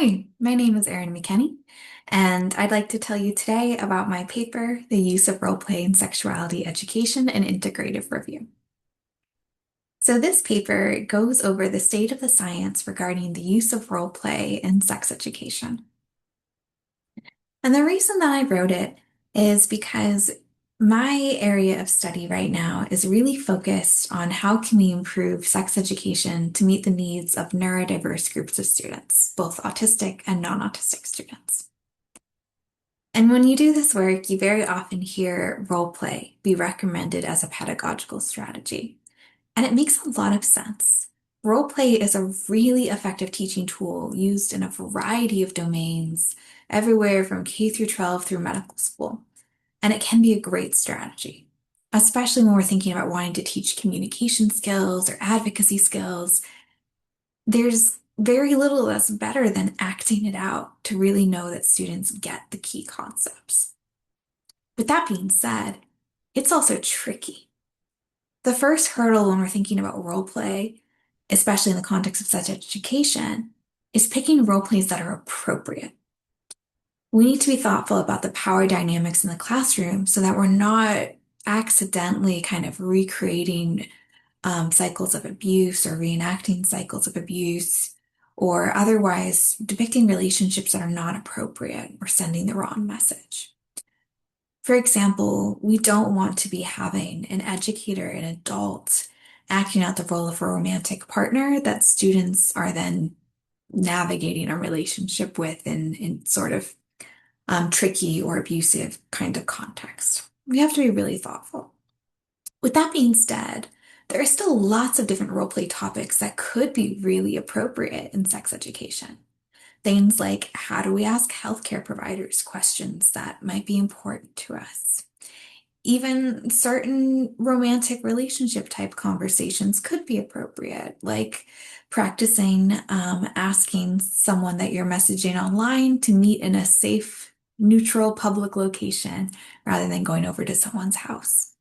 Hi, my name is Erin McKenney, and I'd like to tell you today about my paper, The Use of Roleplay in Sexuality Education and Integrative Review. So this paper goes over the state of the science regarding the use of roleplay in sex education. And the reason that I wrote it is because my area of study right now is really focused on how can we improve sex education to meet the needs of neurodiverse groups of students, both autistic and non-autistic students. And when you do this work, you very often hear role play be recommended as a pedagogical strategy. And it makes a lot of sense. Role play is a really effective teaching tool used in a variety of domains, everywhere from K through 12 through medical school. And it can be a great strategy, especially when we're thinking about wanting to teach communication skills or advocacy skills. There's very little that's better than acting it out to really know that students get the key concepts. With that being said, it's also tricky. The first hurdle when we're thinking about role play, especially in the context of sex education, is picking role plays that are appropriate. We need to be thoughtful about the power dynamics in the classroom so that we're not accidentally kind of recreating cycles of abuse or reenacting cycles of abuse or otherwise depicting relationships that are not appropriate or sending the wrong message. For example, we don't want to be having an educator, an adult, acting out the role of a romantic partner that students are then navigating a relationship with in sort of tricky or abusive kind of context. We have to be really thoughtful. With that being said, there are still lots of different role play topics that could be really appropriate in sex education. Things like how do we ask healthcare providers questions that might be important to us? Even certain romantic relationship type conversations could be appropriate, like practicing asking someone that you're messaging online to meet in a safe, neutral public location rather than going over to someone's house.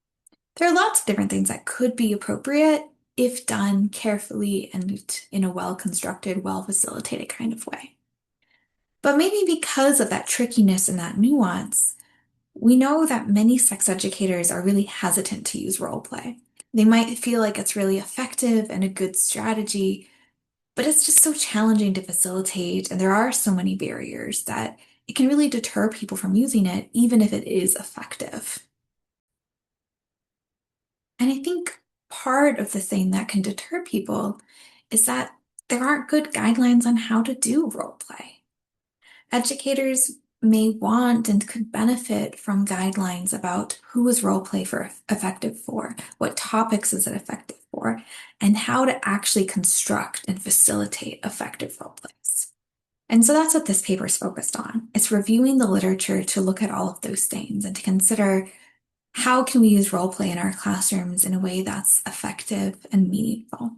There are lots of different things that could be appropriate if done carefully and in a well-constructed, well-facilitated kind of way. But maybe because of that trickiness and that nuance, we know that many sex educators are really hesitant to use role play. They might feel like it's really effective and a good strategy, but it's just so challenging to facilitate, and there are so many barriers that it can really deter people from using it, even if it is effective. And I think part of the thing that can deter people is that there aren't good guidelines on how to do role play. Educators may want and could benefit from guidelines about who is role play for effective for, what topics is it effective for, and how to actually construct and facilitate effective role plays. And so that's what this paper is focused on. It's reviewing the literature to look at all of those things and to consider how can we use role play in our classrooms in a way that's effective and meaningful.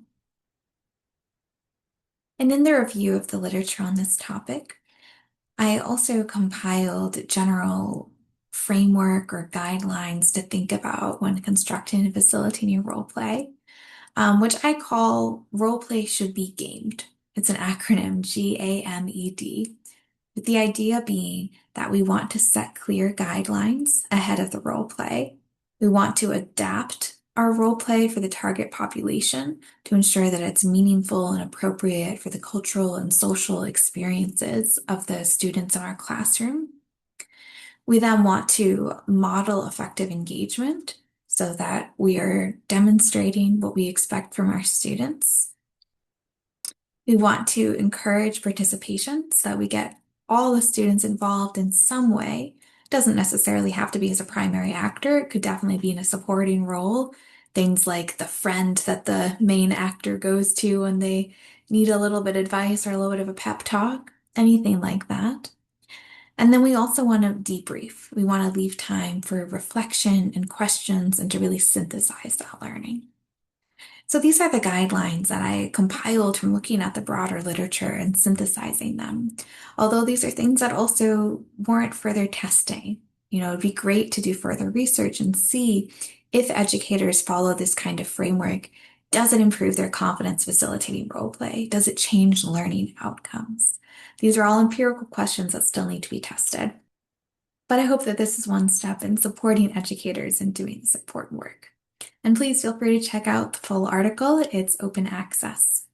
And in the review of the literature on this topic, I also compiled general framework or guidelines to think about when constructing and facilitating role play, which I call role play should be gamed. It's an acronym, GAMED, with the idea being that we want to set clear guidelines ahead of the role play. We want to adapt our role play for the target population to ensure that it's meaningful and appropriate for the cultural and social experiences of the students in our classroom. We then want to model effective engagement so that we are demonstrating what we expect from our students. We want to encourage participation so that we get all the students involved in some way. It doesn't necessarily have to be as a primary actor. It could definitely be in a supporting role. Things like the friend that the main actor goes to when they need a little bit of advice or a little bit of a pep talk, anything like that. And then we also want to debrief. We want to leave time for reflection and questions and to really synthesize that learning. So these are the guidelines that I compiled from looking at the broader literature and synthesizing them. Although these are things that also warrant further testing. It'd be great to do further research and see if educators follow this kind of framework. Does it improve their confidence facilitating role play? Does it change learning outcomes? These are all empirical questions that still need to be tested. But I hope that this is one step in supporting educators in doing this important work. And please feel free to check out the full article. It's open access.